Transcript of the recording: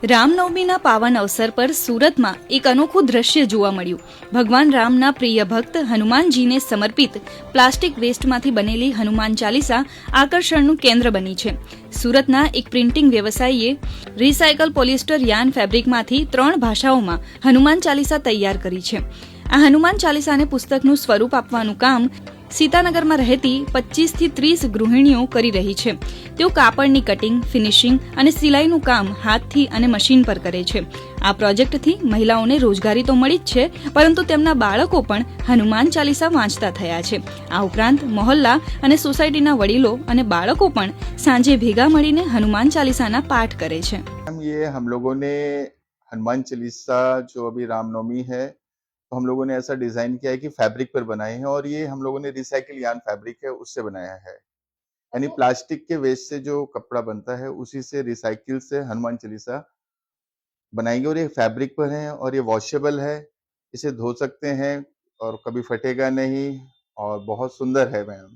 રામનવમીના પાવન અવસર પર સુરતમાં એક અનોખું દ્રશ્ય જોવા મળ્યું. ભગવાન રામના પ્રિય ભક્ત હનુમાનજીને સમર્પિત પ્લાસ્ટિક વેસ્ટમાંથી બનેલી હનુમાન ચાલીસા આકર્ષણનું કેન્દ્ર બની છે. સુરતના એક પ્રિન્ટિંગ વ્યવસાયીએ રિસાયકલ પોલિસ્ટર યાન ફેબ્રિકમાંથી 3 ભાષાઓમાં હનુમાન ચાલીસા તૈયાર કરી છે. આ હનુમાન ચાલીસાને પુસ્તકનું સ્વરૂપ આપવાનું કામ સીતાનગરમાં રહેતી 25 થી 30 ગૃહિણીઓ કરી રહી છે. તેઓ કાપડની કટિંગ, ફિનિશિંગ અને સિલાઈનું કામ હાથથી અને મશીન પર કરે છે. આ પ્રોજેક્ટથી મહિલાઓને રોજગારી તો મળી જ છે, પરંતુ તેમના બાળકો પણ હનુમાન ચાલીસા વાંચતા થયા છે. આ ઉપરાંત મોહલ્લા અને સોસાયટીના વડીલો અને બાળકો પણ સાંજે ભેગા મળીને હનુમાન ચાલીસાના પાઠ કરે છે. ये हम लोगों ने हनुमान चालीसा जो अभी रामनवमी है तो हम लोगों ने ऐसा डिजाइन किया है कि फैब्रिक पर बनाए हैं और ये हम लोगों ने रिसाइकिल यार्न फैब्रिक है उससे बनाया है। यानी प्लास्टिक के वेस्ट से जो कपड़ा बनता है उसी से रिसाइकिल से हनुमान चालीसा बनाएंगे और ये फैब्रिक पर है और ये वॉशेबल है, इसे धो सकते हैं और कभी फटेगा नहीं और बहुत सुंदर है मैम।